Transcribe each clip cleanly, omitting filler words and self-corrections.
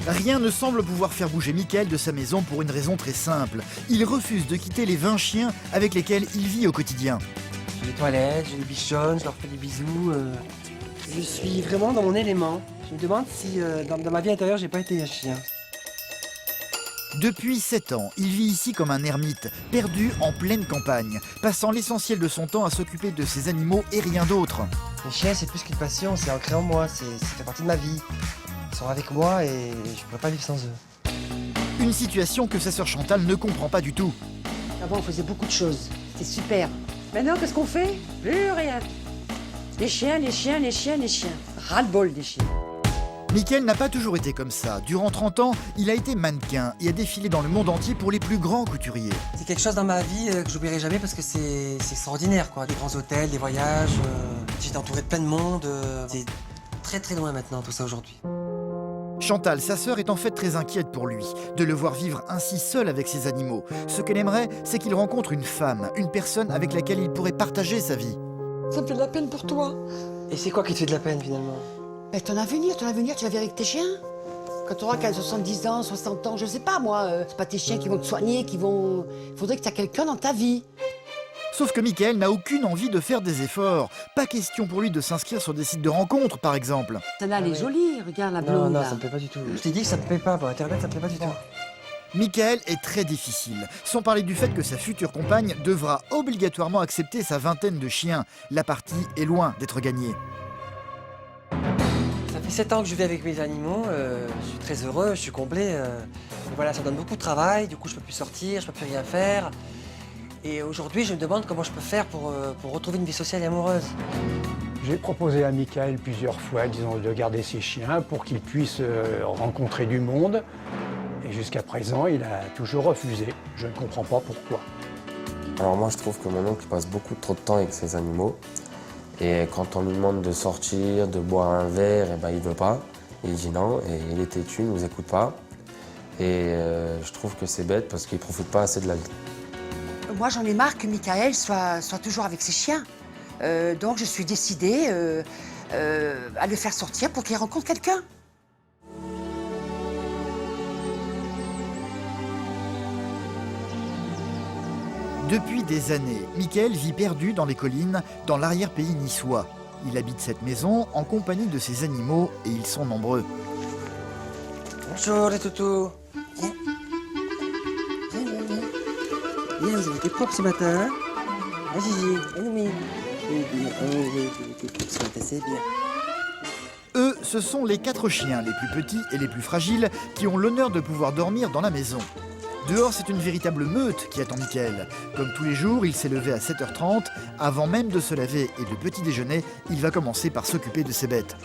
Rien ne semble pouvoir faire bouger Mickaël de sa maison pour une raison très simple. Il refuse de quitter les 20 chiens avec lesquels il vit au quotidien. J'ai les toilettes, je les bichonne, je leur fais des bisous. Je suis vraiment dans mon élément. Je me demande si dans ma vie intérieure, j'ai pas été un chien. Depuis 7 ans, il vit ici comme un ermite, perdu en pleine campagne, passant l'essentiel de son temps à s'occuper de ses animaux et rien d'autre. Les chiens, c'est plus qu'une passion, c'est ancré en moi, ça fait partie de ma vie. Ils sont avec moi et je ne pourrais pas vivre sans eux. Une situation que sa sœur Chantal ne comprend pas du tout. Avant, on faisait beaucoup de choses. C'était super. Maintenant, qu'est-ce qu'on fait? Plus rien. Les chiens, les chiens, les chiens, les chiens. Ras-le-bol des chiens. Mickaël n'a pas toujours été comme ça. Durant 30 ans, il a été mannequin et a défilé dans le monde entier pour les plus grands couturiers. C'est quelque chose dans ma vie que j'oublierai jamais parce que c'est extraordinaire, quoi. Des grands hôtels, des voyages, j'étais entouré de plein de monde. C'est très très loin maintenant tout ça aujourd'hui. Chantal, sa sœur, est en fait très inquiète pour lui, de le voir vivre ainsi seul avec ses animaux. Ce qu'elle aimerait, c'est qu'il rencontre une femme, une personne avec laquelle il pourrait partager sa vie. Ça me fait de la peine pour toi. Et c'est quoi qui te fait de la peine finalement? Mais ton avenir, tu vas vivre avec tes chiens. Quand tu auras 70 ans, 60 ans, je sais pas moi, c'est pas tes chiens qui vont te soigner, qui vont... Il faudrait que tu aies quelqu'un dans ta vie. Sauf que Mickaël n'a aucune envie de faire des efforts. Pas question pour lui de s'inscrire sur des sites de rencontres, par exemple. Celle-là, elle est jolie, regarde la blonde. Non, là. ça me plaît pas du tout. Je t'ai dit que ça me plaît pas, Internet, ça me plaît pas du tout. Mickaël est très difficile, sans parler du fait que sa future compagne devra obligatoirement accepter sa vingtaine de chiens. La partie est loin d'être gagnée. Ça fait 7 ans que je vis avec mes animaux, je suis très heureux, je suis complet. Mais voilà, ça donne beaucoup de travail, du coup je peux plus sortir, je peux plus rien faire. Et aujourd'hui, je me demande comment je peux faire pour retrouver une vie sociale et amoureuse. J'ai proposé à Mickaël plusieurs fois, disons, de garder ses chiens pour qu'il puisse rencontrer du monde. Et jusqu'à présent, il a toujours refusé. Je ne comprends pas pourquoi. Alors moi, je trouve que mon oncle passe beaucoup trop de temps avec ses animaux. Et quand on lui demande de sortir, de boire un verre, eh ben, il veut pas. Il dit non, et il est têtu, il ne nous écoute pas. Et je trouve que c'est bête parce qu'il ne profite pas assez de la vie. Moi, j'en ai marre que Mickaël soit toujours avec ses chiens. Donc, je suis décidée à le faire sortir pour qu'il rencontre quelqu'un. Depuis des années, Mickaël vit perdu dans les collines, dans l'arrière-pays niçois. Il habite cette maison en compagnie de ses animaux et ils sont nombreux. Bonjour les toutous. Viens. Viens, vous avez été propres ce matin, hein? Ah Gigi, ah Noumi. Oui, t'es propre ce matin, c'est bien. Eux, ce sont les 4 chiens, les plus petits et les plus fragiles, qui ont l'honneur de pouvoir dormir dans la maison. Dehors, c'est une véritable meute qui attend Mickaël. Comme tous les jours, il s'est levé à 7h30. Avant même de se laver et de petit déjeuner, il va commencer par s'occuper de ses bêtes.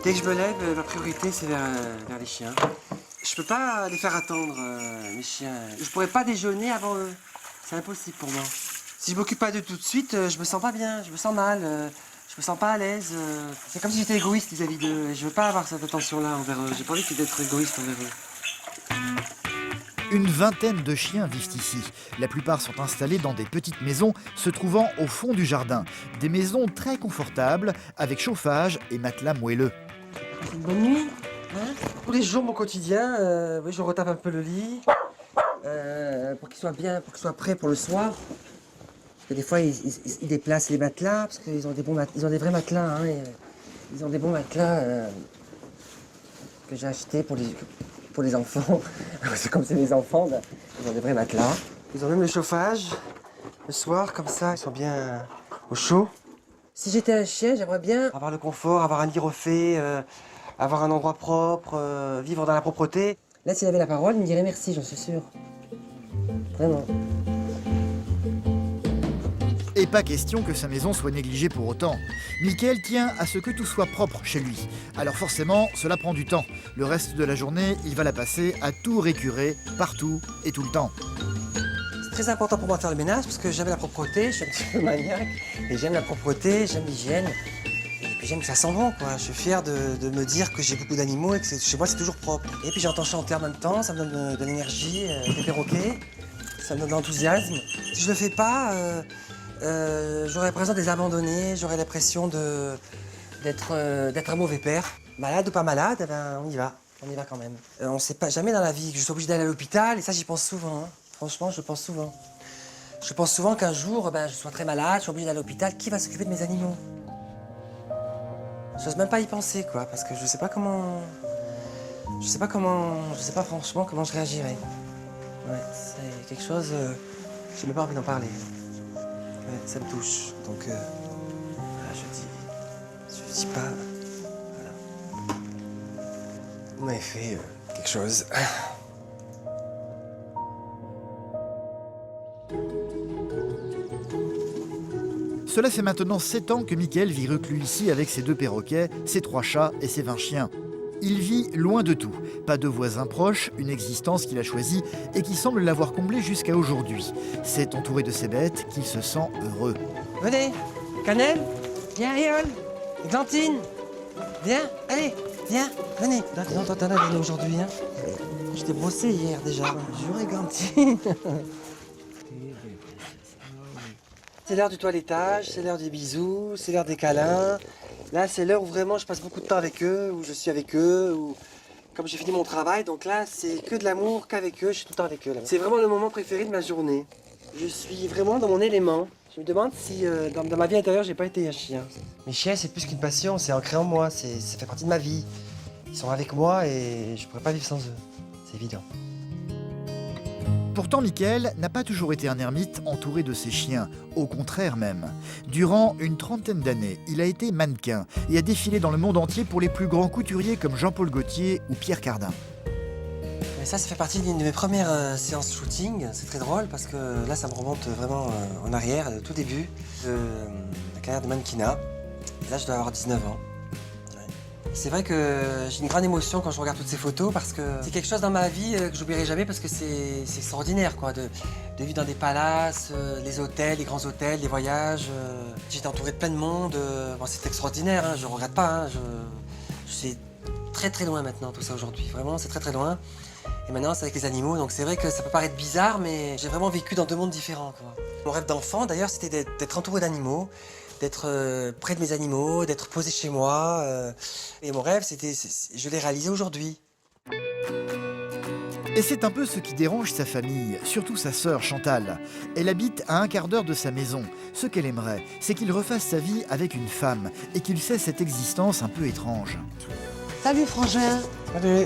Dès que je me lève, ma priorité c'est vers les chiens. Je peux pas les faire attendre, mes chiens. Je pourrais pas déjeuner avant eux. C'est impossible pour moi. Si je m'occupe pas d'eux tout de suite, je me sens pas bien, je me sens mal, je me sens pas à l'aise. C'est comme si j'étais égoïste vis-à-vis d'eux. Je veux pas avoir cette attention-là envers eux. J'ai pas envie d'être égoïste envers eux. Une vingtaine de chiens vivent ici. La plupart sont installés dans des petites maisons se trouvant au fond du jardin. Des maisons très confortables, avec chauffage et matelas moelleux. Une bonne nuit, hein? Tous les jours, mon quotidien, oui, je retape un peu le lit pour qu'il soit bien, pour qu'il soit prêt pour le soir. Parce que des fois, ils déplacent les matelas, parce qu'ils ont ils ont des vrais matelas, hein, ils ont des bons matelas que j'ai achetés pour les enfants. C'est comme c'est les enfants, ben, ils ont des vrais matelas. Ils ont même le chauffage, le soir, comme ça, ils sont bien au chaud. Si j'étais un chien, j'aimerais bien avoir le confort, avoir un lit refait, avoir un endroit propre, vivre dans la propreté. Là, s'il avait la parole, il me dirait merci, j'en suis sûr. Vraiment. Et pas question que sa maison soit négligée pour autant. Mickaël tient à ce que tout soit propre chez lui. Alors forcément, cela prend du temps. Le reste de la journée, il va la passer à tout récurer, partout et tout le temps. C'est très important pour moi de faire le ménage parce que j'aime la propreté, je suis un petit peu maniaque. Et j'aime la propreté, j'aime l'hygiène. Et puis j'aime que ça sent bon, quoi. Je suis fier de me dire que j'ai beaucoup d'animaux et que chez moi c'est toujours propre. Et puis j'entends chanter en même temps, ça me donne de l'énergie, des perroquets. Ça me donne de l'enthousiasme. Si je le fais pas, j'aurais l'impression de les abandonner, j'aurais l'impression d'être un mauvais père. Malade ou pas malade, eh ben, on y va. On y va quand même. On sait pas jamais dans la vie que je suis obligé d'aller à l'hôpital, et ça, j'y pense souvent. Hein. Franchement, je pense souvent. Je pense souvent qu'un jour, je sois très malade, je suis obligé d'aller à l'hôpital. Qui va s'occuper de mes animaux? J'ose même pas y penser, quoi, parce que je sais pas comment... Je sais pas franchement comment je réagirais. Ouais, c'est quelque chose... j'ai même pas envie d'en parler. Ouais, ça me touche. Donc, voilà, je dis pas... Voilà. Vous m'avez fait quelque chose. Cela fait maintenant 7 ans que Mickaël vit reclus ici avec ses 2 perroquets, ses 3 chats et ses 20 chiens. Il vit loin de tout, pas de voisins proches, une existence qu'il a choisie et qui semble l'avoir comblé jusqu'à aujourd'hui. C'est entouré de ses bêtes qu'il se sent heureux. Venez, Cannelle, viens, Éole, Églantine, viens, allez, viens, venez. Non, toi, t'en as donné aujourd'hui, hein. Je t'ai brossé hier déjà. Jure, Églantine. C'est l'heure du toilettage, c'est l'heure des bisous, c'est l'heure des câlins. Là, c'est l'heure où vraiment je passe beaucoup de temps avec eux, où je suis avec eux, où... Comme j'ai fini mon travail, donc là, c'est que de l'amour qu'avec eux, je suis tout le temps avec eux. Là. C'est vraiment le moment préféré de ma journée. Je suis vraiment dans mon élément. Je me demande si dans ma vie intérieure, j'ai pas été un chien. Mes chiens, c'est plus qu'une passion, c'est ancré en moi, ça fait partie de ma vie. Ils sont avec moi et je pourrais pas vivre sans eux. C'est évident. Pourtant, Mickaël n'a pas toujours été un ermite entouré de ses chiens, au contraire même. Durant une 30aine d'années, il a été mannequin et a défilé dans le monde entier pour les plus grands couturiers comme Jean-Paul Gaultier ou Pierre Cardin. Mais ça fait partie d'une de mes premières séances shooting. C'est très drôle parce que là, ça me remonte vraiment en arrière, au tout début de la carrière de mannequinat. Et là, je dois avoir 19 ans. C'est vrai que j'ai une grande émotion quand je regarde toutes ces photos parce que c'est quelque chose dans ma vie que j'oublierai jamais parce que c'est extraordinaire quoi, de vivre dans des palaces, les hôtels, les grands hôtels, les voyages. J'étais entouré de plein de monde. Bon, c'est extraordinaire, hein, je regrette pas. Hein, je suis très très loin maintenant tout ça aujourd'hui. Vraiment, c'est très très loin. Et maintenant, c'est avec les animaux, donc c'est vrai que ça peut paraître bizarre, mais j'ai vraiment vécu dans 2 mondes différents. Quoi. Mon rêve d'enfant, d'ailleurs, c'était d'être entouré d'animaux. D'être près de mes animaux, d'être posé chez moi. Et mon rêve, je l'ai réalisé aujourd'hui. Et c'est un peu ce qui dérange sa famille, surtout sa sœur Chantal. Elle habite à 1/4 d'heure de sa maison. Ce qu'elle aimerait, c'est qu'il refasse sa vie avec une femme et qu'il cesse cette existence un peu étrange. Salut frangin. Salut.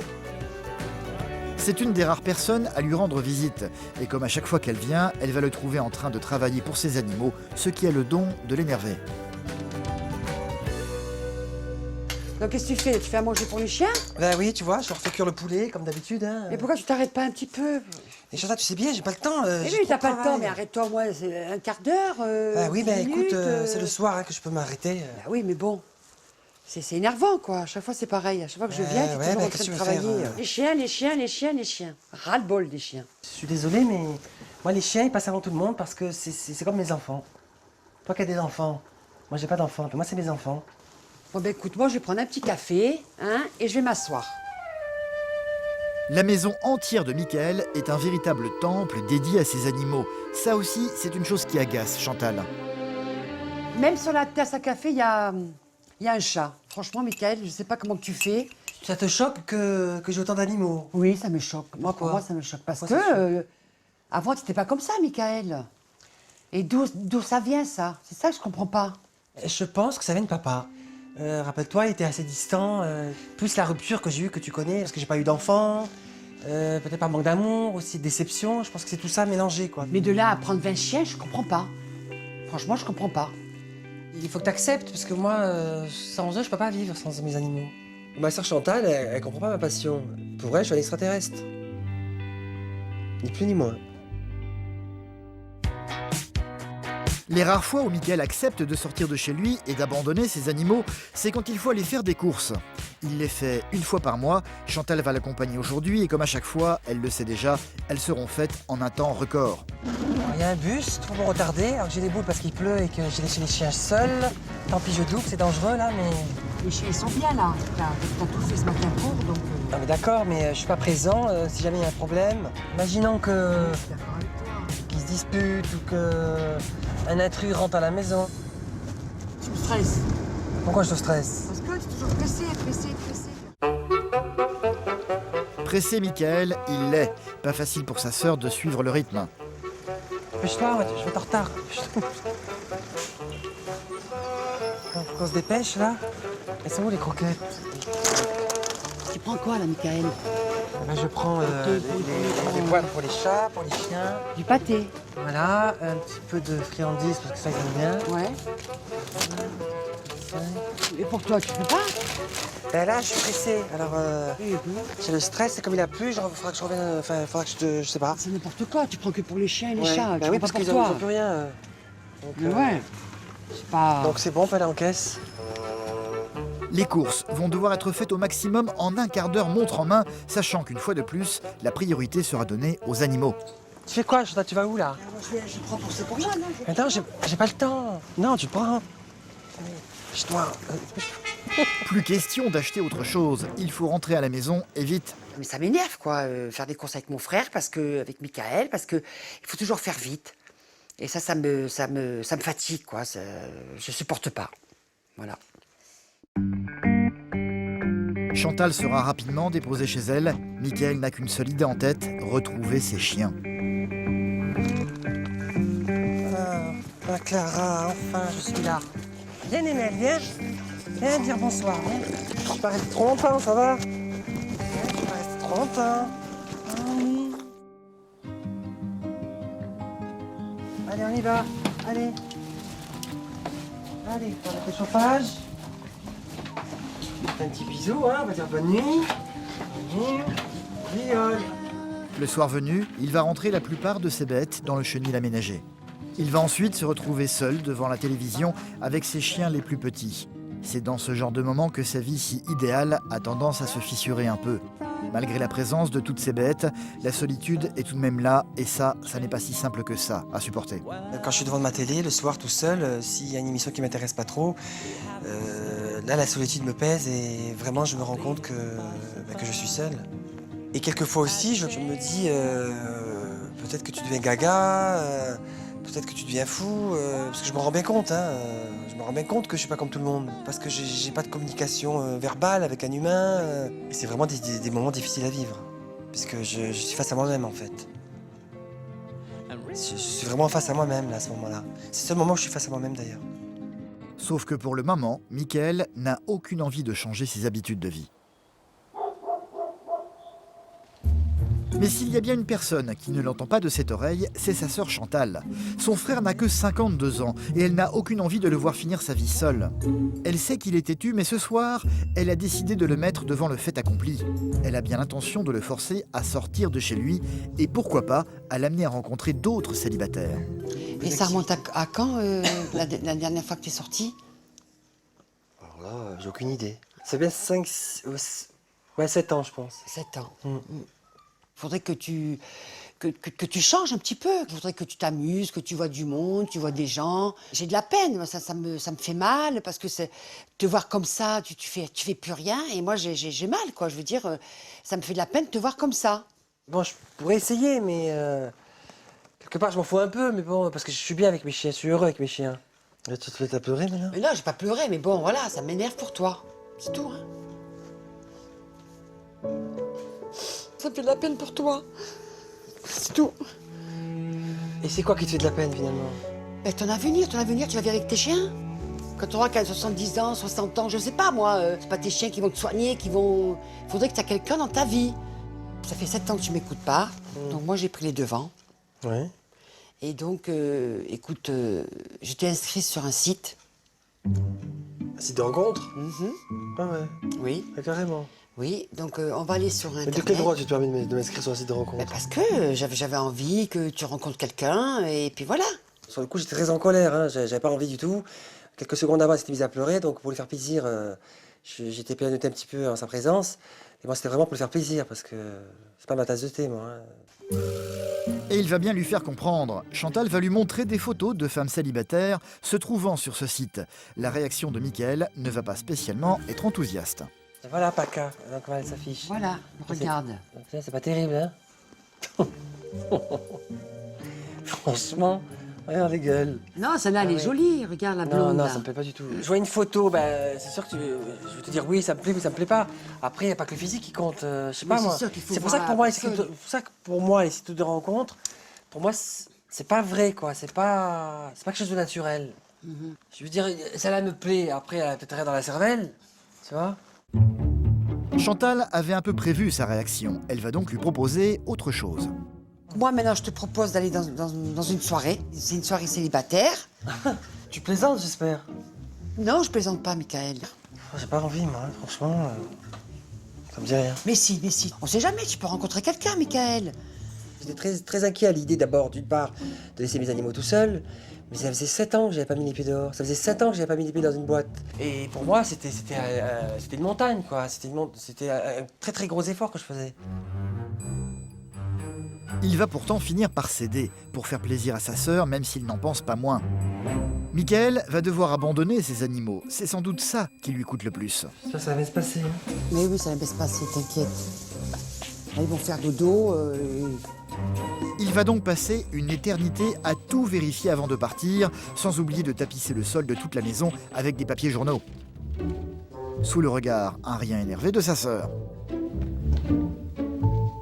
C'est une des rares personnes à lui rendre visite. Et comme à chaque fois qu'elle vient, elle va le trouver en train de travailler pour ses animaux, ce qui a le don de l'énerver. Donc qu'est-ce que tu fais? Tu fais à manger pour les chiens? Ben oui, tu vois, je leur fais cuire le poulet, comme d'habitude. Hein. Mais pourquoi tu t'arrêtes pas un petit peu? Et Chantal, tu sais bien, j'ai pas le temps. Eh oui, t'as pas le temps, mais arrête-toi, moi, c'est 1/4 d'heure. Ah oui, 10 écoute, minutes, c'est le soir hein, que je peux m'arrêter. Bah oui, mais bon. C'est énervant, quoi. À chaque fois, c'est pareil. À chaque fois que je viens, t'es ouais, toujours bah, en train qu'est-ce de que tu veux travailler. faire, Les chiens, les chiens, les chiens, les chiens. Ras-le-bol des chiens. Je suis désolé, mais moi, les chiens, ils passent avant tout le monde parce que c'est comme mes enfants. Toi qui as des enfants, moi, j'ai pas d'enfants. Moi, c'est mes enfants. Bon, ben écoute, moi, je vais prendre un petit café, hein, et je vais m'asseoir. La maison entière de Mickaël est un véritable temple dédié à ses animaux. Ça aussi, c'est une chose qui agace Chantal. Même sur la tasse à café, il y a un chat. Franchement, Mickaël, je sais pas comment que tu fais. Ça te choque que j'ai autant d'animaux? Oui, ça me choque. Moi, pour Pourquoi? moi, ça me choque. Parce Pourquoi ça que avant, tu n'étais pas comme ça, Mickaël. Et d'où ça vient, ça? C'est ça que je comprends pas. Je pense que ça vient de papa. Rappelle-toi, il était assez distant. Plus la rupture que j'ai eue, que tu connais, parce que j'ai pas eu d'enfant. Peut-être par manque d'amour, aussi de déception. Je pense que c'est tout ça mélangé, quoi. Mais de là à prendre 20 chiens, je comprends pas. Franchement, je comprends pas. Il faut que tu acceptes, parce que moi, sans eux, je peux pas vivre sans mes animaux. Ma sœur Chantal, elle comprend pas ma passion. Pour elle, je suis un extraterrestre. Ni plus ni moins. Les rares fois où Mickaël accepte de sortir de chez lui et d'abandonner ses animaux, c'est quand il faut aller faire des courses. Il les fait une fois par mois, Chantal va l'accompagner aujourd'hui et comme à chaque fois, elle le sait déjà, elles seront faites en un temps record. Il y a un bus, trop bon retardé, alors que j'ai des boules parce qu'il pleut et que j'ai laissé les chiens seuls. Tant pis, je double, c'est dangereux là, mais... Les chiens, ils sont bien, là. T'as tout fait ce matin pour, donc... Non mais d'accord, mais je suis pas présent si jamais il y a un problème. Imaginons que... D'accord avec toi. qu'ils se disputent ou que... un intrus rentre à la maison. Tu me stresses. Pourquoi je te stresse? Parce que tu es toujours pressé. Pressé, Michael, il l'est. Pas facile pour sa sœur de suivre le rythme. Dépêche-toi, je vais être en retard. Faut qu'on se dépêche, là. Elles sont où, les croquettes? Tu prends quoi là, Michael? Ben, je prends les boîtes pour les chats, pour les chiens. Du pâté. Voilà, un petit peu de friandises, parce que ça, ils aiment bien. Ouais. Et pour toi, tu peux pas? Ben là, je suis pressé. Alors, Eh ben, j'ai le stress, c'est comme il a plu, genre, faudra que je revienne, enfin, faudra que je sais pas. c'est n'importe quoi, tu prends que pour les chiens et les Ouais. chats, Ben tu oui, prends parce pas qu'ils pour ont toi. plus rien. Donc, Mais ouais, c'est pas... Donc c'est bon, on peut aller en caisse. Les courses vont devoir être faites au maximum en un quart d'heure montre en main, sachant qu'une fois de plus, la priorité sera donnée aux animaux. Tu fais quoi, Chantal? Tu vas où, là? Je prends pour c'est pour moi, non? Attends, j'ai pas le temps. Non, tu prends. Je dois... Plus question d'acheter autre chose, il faut rentrer à la maison et vite. Mais ça m'énerve, quoi, faire des courses avec mon frère, avec Michael, parce que il faut toujours faire vite. Et ça me fatigue, quoi, je supporte pas. Voilà. Chantal sera rapidement déposée chez elle. Michael n'a qu'une seule idée en tête, retrouver ses chiens. Ah, Clara, enfin, je suis là. Viens, Nénel, viens. Viens dire bonsoir, viens. Je suis pas resté trop longtemps, ça va? Viens, je suis pas resté trop longtemps. Ah oui. Allez, on y va. Allez. Allez, on a fait le chauffage. Un petit bisou, hein, on va dire bonne nuit. Bonne nuit. Viole. Le soir venu, il va rentrer la plupart de ses bêtes dans le chenil aménagé. Il va ensuite se retrouver seul devant la télévision avec ses chiens les plus petits. C'est dans ce genre de moment que sa vie si idéale a tendance à se fissurer un peu. Malgré la présence de toutes ces bêtes, la solitude est tout de même là, et ça n'est pas si simple que ça à supporter. Quand je suis devant ma télé, le soir tout seul, s'il y a une émission qui m'intéresse pas trop, là la solitude me pèse et vraiment je me rends compte que je suis seul. Et quelquefois aussi, je me dis peut-être que tu deviens gaga, peut-être que tu deviens fou, parce que je me rends bien compte, hein, je me rends bien compte que je suis pas comme tout le monde, parce que j'ai pas de communication verbale avec un humain, et c'est vraiment des moments difficiles à vivre, puisque je suis face à moi-même en fait. Je suis vraiment face à moi-même là, à ce moment-là. C'est le seul moment où je suis face à moi-même d'ailleurs. Sauf que pour le moment, Michael n'a aucune envie de changer ses habitudes de vie. Mais s'il y a bien une personne qui ne l'entend pas de cette oreille, c'est sa sœur Chantal. Son frère n'a que 52 ans et elle n'a aucune envie de le voir finir sa vie seule. Elle sait qu'il est têtu, mais ce soir, elle a décidé de le mettre devant le fait accompli. Elle a bien l'intention de le forcer à sortir de chez lui et pourquoi pas à l'amener à rencontrer d'autres célibataires. Et ça remonte à quand, la dernière fois que tu es sorti? Alors là, j'ai aucune idée. C'est bien 7 ans je pense. 7 ans. Faudrait que tu changes un petit peu. Faudrait que tu t'amuses, que tu vois du monde, tu vois des gens. J'ai de la peine, ça me fait mal parce que te voir comme ça, tu fais plus rien et moi j'ai mal, quoi. Je veux dire, ça me fait de la peine de te voir comme ça. Bon, je pourrais essayer, mais quelque part je m'en fous un peu, mais bon, parce que je suis bien avec mes chiens, je suis heureux avec mes chiens. Là, tu te fais pleurer maintenant? Mais non, j'ai pas pleuré, mais bon, voilà, ça m'énerve pour toi. C'est tout, hein. Ça me fait de la peine pour toi. C'est tout. Et c'est quoi qui te fait de la peine finalement? Ben, ton avenir, tu vas vivre avec tes chiens. Quand tu auras 70 ans, 60 ans, je sais pas moi, c'est pas tes chiens qui vont te soigner, Faudrait que tu aies quelqu'un dans ta vie. Ça fait 7 ans que tu m'écoutes pas, donc moi j'ai pris les devants. Ouais. Et donc, écoute, je t'ai inscrit sur un site. Un site de rencontre? Ah ouais, Oui, ah, carrément. oui, donc on va aller sur Mais Internet. de quel droit tu te permets de m'inscrire sur un site de Ben, rencontre? parce que j'avais envie que tu rencontres quelqu'un, et puis voilà. Sur le coup, j'étais très en colère, hein. J'avais pas envie du tout. Quelques secondes avant, elle s'était mise à pleurer, donc pour lui faire plaisir, j'étais pianoté un petit peu en sa présence. Et moi, c'était vraiment pour lui faire plaisir, parce que c'est pas ma tasse de thé, moi. Hein. Et il va bien lui faire comprendre. Chantal va lui montrer des photos de femmes célibataires se trouvant sur ce site. La réaction de Michael ne va pas spécialement être enthousiaste. Et voilà, Paca, donc voilà, elle s'affiche. Voilà, regarde. C'est pas terrible, hein? Franchement, Regarde les gueules. Non, celle-là, elle est ouais. jolie. Regarde la blonde. Non, là. ça me plaît pas du tout. Je vois une photo, c'est sûr que je vais te dire oui, ça me plaît, mais ça me plaît pas. Après, il n'y a pas que le physique qui compte. Je sais Oui, pas c'est moi. sûr qu'il faut C'est pour ça que voir pour moi, la personne. les sites de rencontre, pour moi, c'est pas vrai, quoi. C'est pas quelque chose de naturel. Je veux dire, celle-là me plaît. Après, elle a peut-être rien dans la cervelle, tu vois. Chantal avait un peu prévu sa réaction. Elle va donc lui proposer autre chose. Moi, maintenant, je te propose d'aller dans une soirée. C'est une soirée célibataire. Tu plaisantes, j'espère. Non, je plaisante pas, Michael. J'ai pas envie, moi, franchement. Ça me dit rien. Mais si, mais si. On sait jamais, tu peux rencontrer quelqu'un, Michael. J'étais très inquiet à l'idée d'abord, d'une part, de laisser mes animaux tout seuls. Mais ça faisait 7 ans que j'avais pas mis les pieds dehors. Ça faisait 7 ans que j'avais pas mis les pieds dans une boîte. Et pour moi, c'était une montagne, quoi. C'était un très très gros effort que je faisais. Il va pourtant finir par céder, pour faire plaisir à sa sœur, même s'il n'en pense pas moins. Michael va devoir abandonner ses animaux. C'est sans doute ça qui lui coûte le plus. Ça va bien se passer. Hein. Mais oui, ça va bien se passer, t'inquiète. Ils vont faire dodo. Il va donc passer une éternité à tout vérifier avant de partir, sans oublier de tapisser le sol de toute la maison avec des papiers journaux. Sous le regard un rien énervé de sa sœur.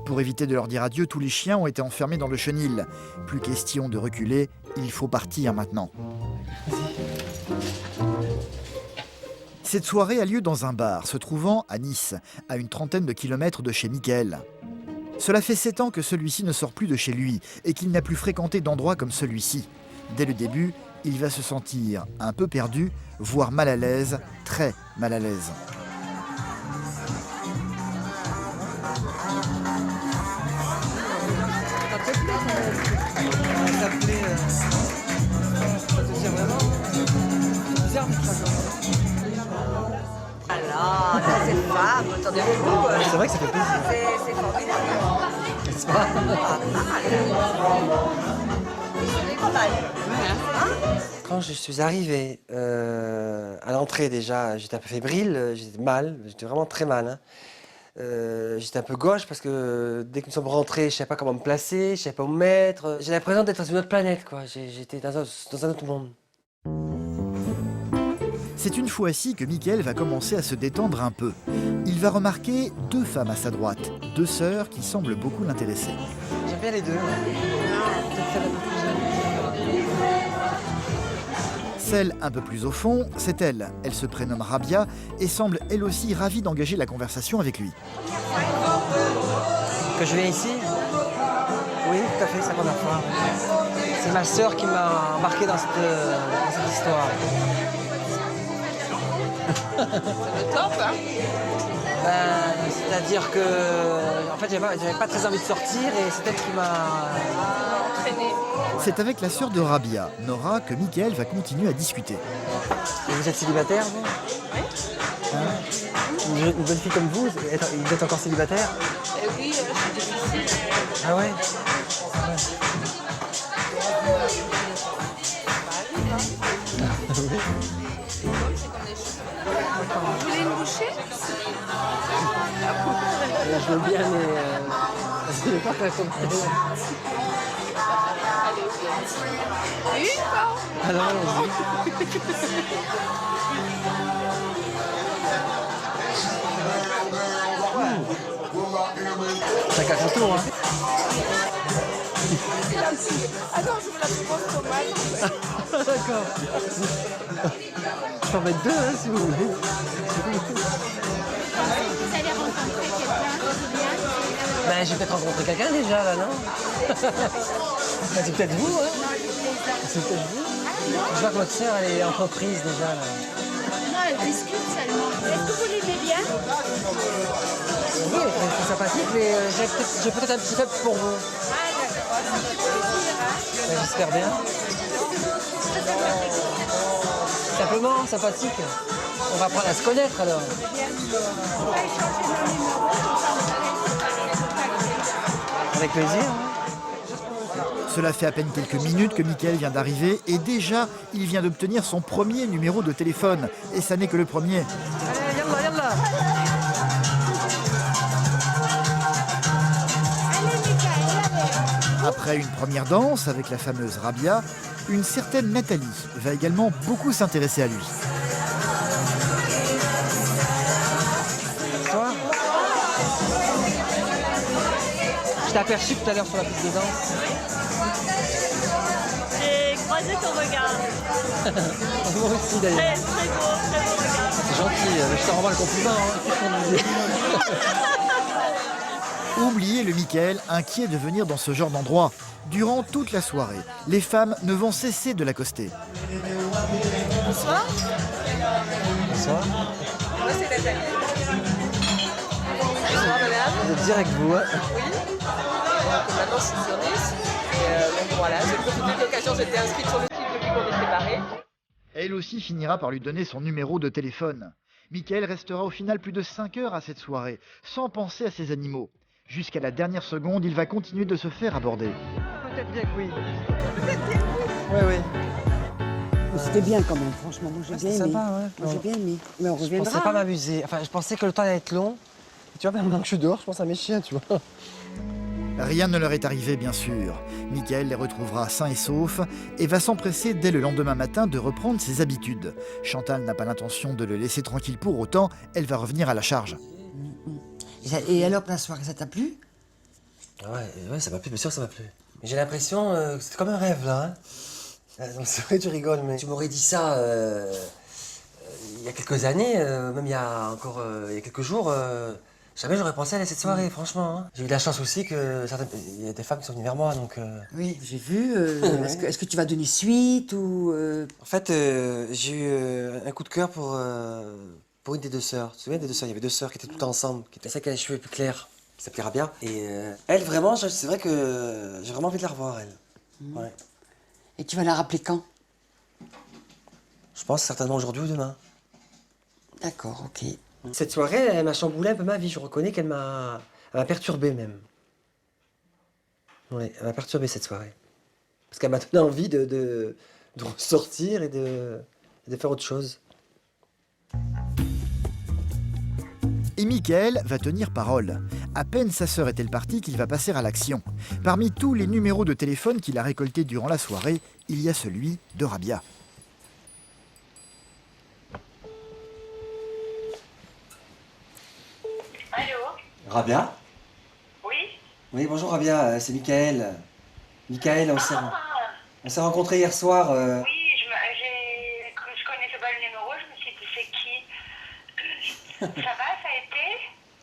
Pour éviter de leur dire adieu, tous les chiens ont été enfermés dans le chenil. Plus question de reculer, il faut partir maintenant. Cette soirée a lieu dans un bar se trouvant à Nice, à une trentaine de kilomètres de chez Michael. Cela fait 7 ans que celui-ci ne sort plus de chez lui et qu'il n'a plus fréquenté d'endroit comme celui-ci. Dès le début, il va se sentir un peu perdu, voire mal à l'aise, très mal à l'aise. Alors, là, c'est femme, autour de vous. C'est vrai que ça fait plaisir. C'est formidable. N'est-ce pas Pas mal. Quand je suis arrivé à l'entrée déjà, j'étais un peu fébrile, j'étais mal, j'étais vraiment très mal. Hein. J'étais un peu gauche parce que dès que nous sommes rentrés, je ne savais pas comment me placer, je ne savais pas où me mettre. J'ai l'impression d'être dans une autre planète, quoi. J'étais dans un autre monde. C'est une fois assis que Michael va commencer à se détendre un peu. Il va remarquer 2 femmes à sa droite, 2 sœurs qui semblent beaucoup l'intéresser. J'aime bien les deux. Celle un peu plus au fond, c'est elle. Elle se prénomme Rabia et semble elle aussi ravie d'engager la conversation avec lui. Que je viens ici? Oui, tout à fait, c'est la première fois. C'est ma sœur qui m'a embarqué dans cette histoire. C'est top, hein? C'est-à-dire que, en fait, j'avais pas très envie de sortir et c'est elle qui m'a Entraîné. C'est avec la sœur de Rabia, Nora, que Michael va continuer à discuter. Et vous êtes célibataire, vous? Oui. Hein? Une bonne fille comme vous êtes encore célibataire? Oui, c'est difficile. Ah ouais? Vous voulez une bouchée? Je veux bien, mais je vais pas faire comme ça. Oui, quoi? Alors, allons-y. Chacun son tour, hein. Ah non, je vous la propose tomate. D'accord. Je peux en mettre 2, hein, si vous voulez. Vous allez rencontrer quelqu'un qui vient. Ben, j'ai peut-être rencontré quelqu'un déjà, là, non? Ben, c'est peut-être vous, hein? C'est peut-être vous. Je vois que votre sœur, elle est en reprise déjà, là. Non, elle discute seulement. Est-ce que vous l'aimez bien? Oui, elle est sympathique, mais j'ai peut-être un petit faible pour vous. Ah, d'accord. Ça me fait plaisir, hein? Ben, j'espère bien. Simplement, sympathique. On va apprendre à se connaître, alors. Avec plaisir. Hein. Cela fait à peine quelques minutes que Michael vient d'arriver et déjà, il vient d'obtenir son premier numéro de téléphone. Et ça n'est que le premier. Allez, yallah, yallah. Après une première danse avec la fameuse Rabia, Une certaine Nathalie va également beaucoup s'intéresser à lui. Bonsoir. Je t'ai aperçu tout à l'heure sur la piste de danse. J'ai croisé ton regard. Moi aussi d'ailleurs. Très beau regard. C'est gentil, je te renvoie le compliment. Oubliez le Mickaël, inquiet de venir dans ce genre d'endroit. Durant toute la soirée, les femmes ne vont cesser de l'accoster. Bonsoir. Bonsoir. Moi, c'est Nathalie. Bonsoir, madame. Vous êtes direct vous, hein? Oui. Donc, maintenant, je suis sur Nice. Et donc, voilà, j'ai profité de l'occasion. J'étais inscrite sur le site depuis qu'on est séparés. Elle aussi finira par lui donner son numéro de téléphone. Mickaël restera au final plus de 5 heures à cette soirée, sans penser à ses animaux. Jusqu'à la dernière seconde, il va continuer de se faire aborder. Peut-être bien que oui. Oui. Mais c'était bien quand même, franchement. Moi, j'ai bien aimé. sympa, ouais. Moi, j'ai bien aimé. Mais on Je reviendra. pensais pas hein. m'amuser. Enfin, je pensais que le temps allait être long. Tu vois, maintenant que je suis dehors, je pense à mes chiens, tu vois. Rien ne leur est arrivé, bien sûr. Mickaël les retrouvera sains et saufs et va s'empresser dès le lendemain matin de reprendre ses habitudes. Chantal n'a pas l'intention de le laisser tranquille pour autant, elle va revenir à la charge. Et alors, la soirée, ça t'a plu? Ouais, ça m'a plu, bien sûr que ça m'a plu. Mais j'ai l'impression que c'était comme un rêve, là. Hein. C'est vrai, tu rigoles, mais tu m'aurais dit ça il y a quelques années, même il y a quelques jours. Jamais j'aurais pensé aller à cette soirée, franchement. Hein. J'ai eu de la chance aussi que il y a des femmes qui sont venues vers moi, donc... Oui, j'ai vu. Est-ce que tu vas donner suite ou... En fait, j'ai eu un coup de cœur pour une des deux sœurs. Tu te souviens des deux sœurs? Il y avait deux sœurs qui étaient toutes ensemble, qui étaient celle qui a les cheveux plus clairs, qui s'appelait Rabia. Et elle, vraiment, c'est vrai que j'ai vraiment envie de la revoir, elle. Ouais. Et tu vas la rappeler quand? Je pense certainement aujourd'hui ou demain. D'accord, ok. Cette soirée, elle m'a chamboulé un peu ma vie. Je reconnais qu'elle m'a perturbé même. Oui, elle m'a perturbé cette soirée. Parce qu'elle m'a donné envie de ressortir et de faire autre chose. Et Mickaël va tenir parole. À peine sa sœur est-elle partie qu'il va passer à l'action. Parmi tous les numéros de téléphone qu'il a récoltés durant la soirée, il y a celui de Rabia. Allô? Rabia? Oui? Oui, bonjour Rabia, c'est Mickaël. Mickaël, on s'est rencontrés hier soir. Oui, comme je connaissais pas le numéro, je me suis dit c'est qui? Ça va, ça a été?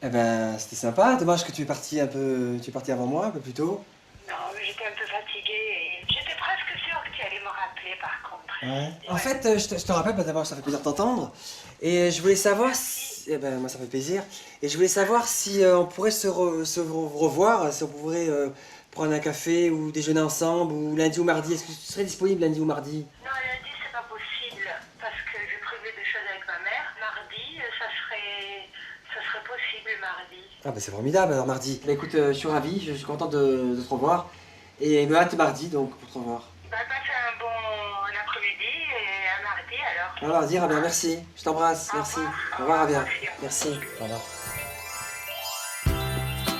Eh ben, c'était sympa. Dommage que tu es parti avant moi, un peu plus tôt. Non, mais j'étais un peu fatiguée et j'étais presque sûre que tu allais me rappeler par contre. Ouais. En fait, je te rappelle, d'abord, ça fait plaisir de t'entendre. Et je voulais savoir si... Eh ben, moi, ça fait plaisir. Et je voulais savoir si on pourrait se revoir, si on pourrait prendre un café ou déjeuner ensemble, ou lundi ou mardi. Est-ce que tu serais disponible lundi ou mardi? Non, lundi c'est pas possible parce que j'ai prévu des choses avec ma mère. Mardi, ça serait possible mardi. Ah ben c'est formidable, alors mardi. Bah écoute, je suis ravi, je suis content de te revoir. Et me hâte mardi, donc, pour te revoir. Bah, passe un bon après-midi et à mardi alors. Alors, Rabia, Rabia, merci. Je t'embrasse, merci. Au revoir, Rabia. Merci. Au revoir.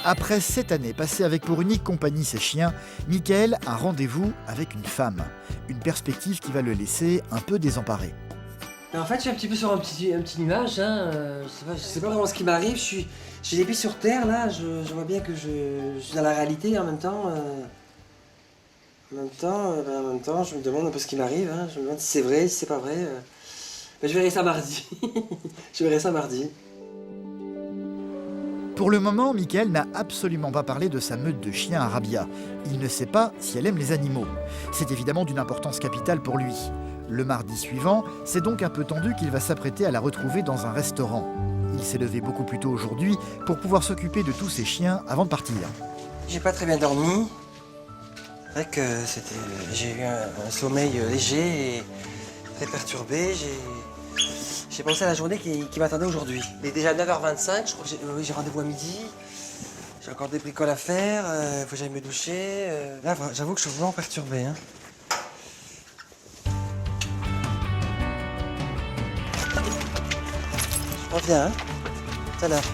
Après 7 années passées avec pour unique compagnie ses chiens, Mickaël a rendez-vous avec une femme. Une perspective qui va le laisser un peu désemparé. En fait, je suis un petit peu sur un petit nuage. Hein. Je sais pas vraiment ce qui m'arrive. J'ai les pieds sur terre, là. Je vois bien que je suis dans la réalité en même temps. En même temps, je me demande un peu ce qui m'arrive. Hein. Je me demande si c'est vrai, si c'est pas vrai. Mais je verrai ça mardi. Je verrai ça mardi. Pour le moment, Mickaël n'a absolument pas parlé de sa meute de chiens à Rabia. Il ne sait pas si elle aime les animaux. C'est évidemment d'une importance capitale pour lui. Le mardi suivant, c'est donc un peu tendu qu'il va s'apprêter à la retrouver dans un restaurant. Il s'est levé beaucoup plus tôt aujourd'hui pour pouvoir s'occuper de tous ses chiens avant de partir. J'ai pas très bien dormi. C'est vrai que j'ai eu un sommeil léger et très perturbé. J'ai pensé à la journée qui m'attendait aujourd'hui. Il est déjà 9h25, je crois que j'ai rendez-vous à midi. J'ai encore des bricoles à faire, faut que j'aille me doucher. Là, j'avoue que je suis vraiment perturbé. Hein. Je reviens, hein. Tout à l'heure.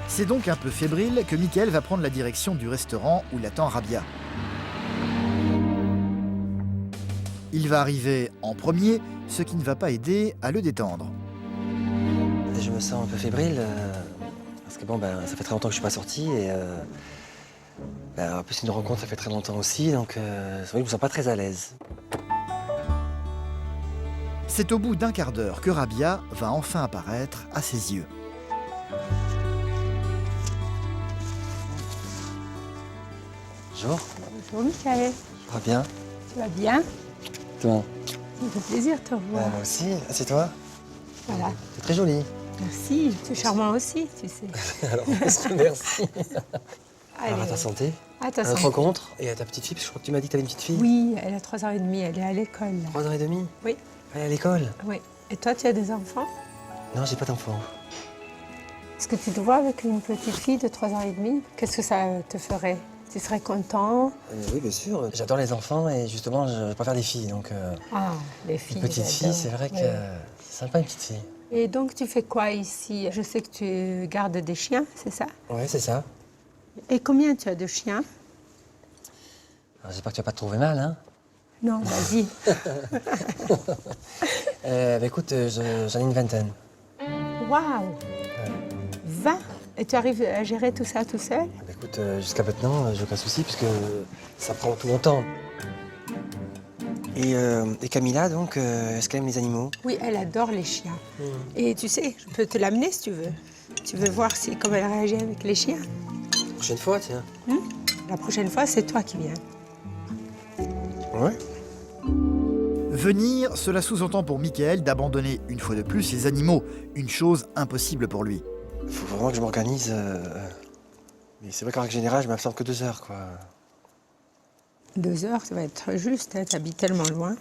C'est donc un peu fébrile que Mickaël va prendre la direction du restaurant où l'attend Rabia. Il va arriver en premier, ce qui ne va pas aider à le détendre. Je me sens un peu fébrile, parce que bon, ça fait très longtemps que je suis pas sorti et en plus une rencontre ça fait très longtemps aussi, donc c'est vrai que je me sens pas très à l'aise. C'est au bout d'un quart d'heure que Rabia va enfin apparaître à ses yeux. Bonjour, Bonjour Michael, ça va bien? tu vas bien? Toi? Ça me fait plaisir de te revoir. Moi aussi, assieds-toi. Voilà, T'es très jolie. merci, tu es charmant aussi, tu sais. Alors, merci. Alors, à Allez, ta santé. à ta À notre santé. rencontre. Et à ta petite fille, parce que je crois que tu m'as dit que t'avais une petite fille. Oui, elle a 3h30, elle est à l'école. 3h30. Oui, Elle est à l'école. oui. Et toi, tu as des enfants? Non, j'ai pas d'enfant. Est-ce que tu te vois avec une petite fille de 3h30? Qu'est-ce que ça te ferait? Tu serais content? Oui, bien sûr. J'adore les enfants et justement, je préfère les filles. Donc, Ah, les filles, une petite fille, j'adore. c'est vrai que Ouais. c'est sympa une petite fille. Et donc, tu fais quoi ici? Je sais que tu gardes des chiens, c'est ça? Ouais, c'est ça. Et combien tu as de chiens? Alors, j'espère que tu vas pas te trouver mal, hein. Non, vas-y. Écoute, j'en ai une vingtaine. Waouh! 20? Et tu arrives à gérer tout ça tout seul? Écoute, jusqu'à maintenant, j'ai aucun souci puisque ça prend tout mon temps. Et Camilla, donc, est-ce qu'elle aime les animaux? Oui, elle adore les chiens. Et tu sais, je peux te l'amener si tu veux. Tu veux voir comment elle réagit avec les chiens? Prochaine fois, tiens. La prochaine fois, c'est toi qui viens. Ouais. Venir, cela sous-entend pour Michael d'abandonner une fois de plus ses animaux, une chose impossible pour lui. Il faut vraiment que je m'organise. Mais c'est vrai qu'en règle générale, je m'absente que 2 heures, quoi. 2 heures, ça va être juste, hein, t'habites tellement loin.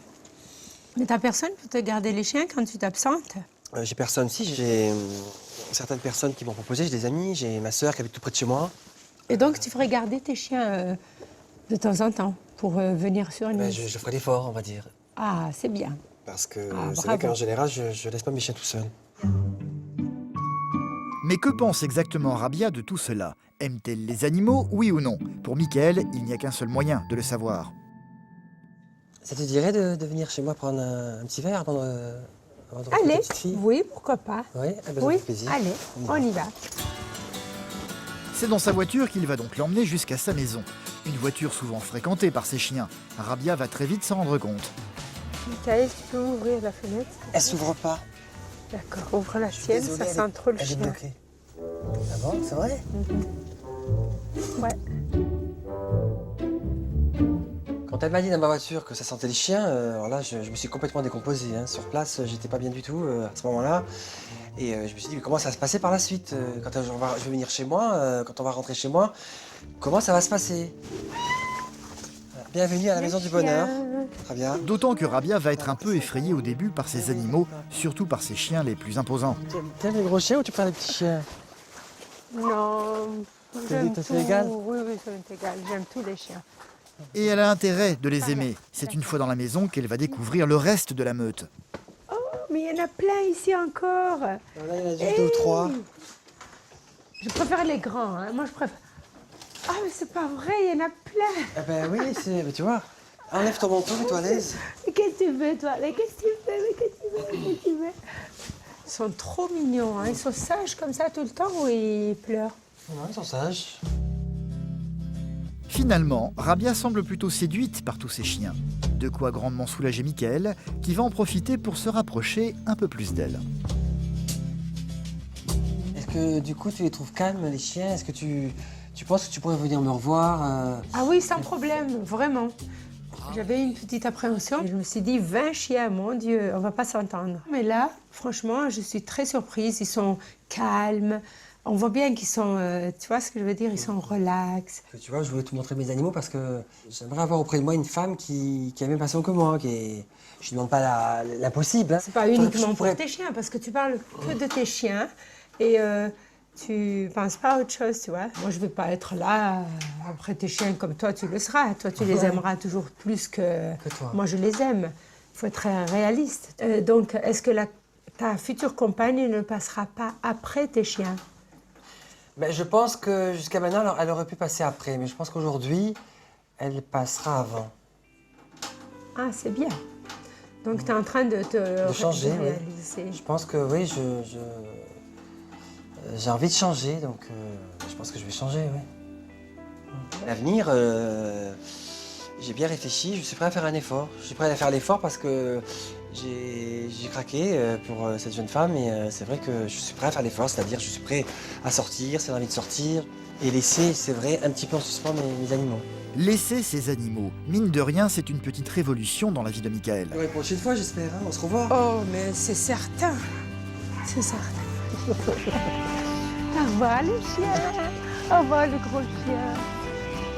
Mais t'as personne pour te garder les chiens quand tu t'absentes? J'ai personne. Si, j'ai certaines personnes qui m'ont proposé. J'ai des amis, j'ai ma sœur qui habite tout près de chez moi. Et donc, tu ferais garder tes chiens de temps en temps pour venir sur Ben, Nice? je ferai l'effort, on va dire. Ah, c'est bien. Parce que Ah, c'est vrai bravo. qu'en général, je laisse pas mes chiens tout seuls. Mais que pense exactement Rabia de tout cela? Aime-t-elle les animaux, oui ou non? Pour Michael, il n'y a qu'un seul moyen de le savoir. Ça te dirait de venir chez moi prendre un petit verre avant de rencontrer Allez, ta petite fille? oui, pourquoi pas? Oui, ah ben, ça Oui, me fait plaisir. allez, on y va. C'est dans sa voiture qu'il va donc l'emmener jusqu'à sa maison. Une voiture souvent fréquentée par ses chiens. Rabia va très vite s'en rendre compte. Michael, tu peux ouvrir la fenêtre? Elle s'ouvre pas. D'accord, ouvre la tienne, Désolé, ça elle est- sent trop le Elle est chien. bloquée. Ah bon, c'est vrai? Ouais. Quand elle m'a dit dans ma voiture que ça sentait les chiens, alors là, je me suis complètement décomposé. Hein. Sur place, j'étais pas bien du tout à ce moment-là. Et je me suis dit, mais comment ça va se passer par la suite? Quand je vais venir chez moi, quand on va rentrer chez moi, comment ça va se passer? Voilà. Bienvenue à la maison du bonheur. Très bien. D'autant que Rabia va être un peu effrayée au début par ses animaux, surtout par ses chiens les plus imposants. T'aimes les gros chiens ou tu préfères les petits chiens? Non, j'aime t'as tout. fait égal? Oui, oui, ça m'est égal. J'aime tous les chiens. Et elle a intérêt de les aimer. C'est une fois dans la maison qu'elle va découvrir le reste de la meute. Oh, mais il y en a plein ici encore. Là, il y en a juste 2 ou 3. Je préfère les grands, hein. Moi, je préfère... Ah, mais c'est pas vrai, il y en a plein. Eh ben oui, mais tu vois. Enlève ton manteau, mets-toi à l'aise. Mais qu'est-ce que tu veux, toi? Mais qu'est-ce que tu veux? Mais qu'est-ce que tu veux? Qu'est-ce que tu veux? Ils sont trop mignons, hein. Ils sont sages comme ça tout le temps ou ils pleurent? Non, ils sont sages. Finalement, Rabia semble plutôt séduite par tous ces chiens. De quoi grandement soulager Michael, qui va en profiter pour se rapprocher un peu plus d'elle. Est-ce que du coup, tu les trouves calmes, les chiens? Est-ce que tu penses que tu pourrais venir me revoir? Ah oui, sans problème, vraiment. J'avais une petite appréhension. Je me suis dit, 20 chiens, mon Dieu, on va pas s'entendre. Mais là, franchement, je suis très surprise. Ils sont calmes. On voit bien qu'ils sont, tu vois ce que je veux dire, ils sont relax. Tu vois, je voulais te montrer mes animaux parce que j'aimerais avoir auprès de moi une femme qui a la même passion que moi. Je ne demande pas l'impossible. Hein. C'est pas uniquement Je pourrais- pour tes chiens, parce que tu parles que de tes chiens et tu penses pas à autre chose, tu vois. Moi, je vais pas être là après tes chiens comme toi, tu le seras. Toi, tu les Ouais. aimeras toujours plus que toi. moi, je les aime. Il faut être réaliste. Donc, est-ce que ta future compagne ne passera pas après tes chiens? Ben, je pense que jusqu'à maintenant, elle aurait pu passer après. Mais je pense qu'aujourd'hui, elle passera avant. Ah, c'est bien. Donc tu es en train de changer, oui. réaliser. Je pense que oui, j'ai envie de changer, donc je pense que je vais changer, oui. L'avenir, j'ai bien réfléchi, je suis prêt à faire un effort. Je suis prêt à faire l'effort parce que j'ai craqué pour cette jeune femme et c'est vrai que je suis prêt à faire l'effort, c'est-à-dire je suis prêt à sortir, c'est l'envie de sortir et laisser, c'est vrai, un petit peu en suspens mes animaux. Laisser ces animaux, mine de rien, c'est une petite révolution dans la vie de Michael. Ouais, prochaine fois, j'espère, hein, on se revoit. Oh, mais c'est certain. C'est certain. Au revoir les chiens. Au revoir le gros chien.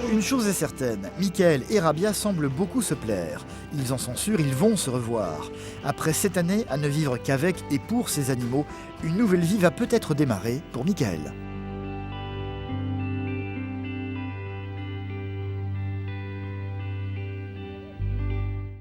Une chose est certaine, Michael et Rabia semblent beaucoup se plaire. Ils en sont sûrs, ils vont se revoir. Après 7 années à ne vivre qu'avec et pour ces animaux, une nouvelle vie va peut-être démarrer pour Michael.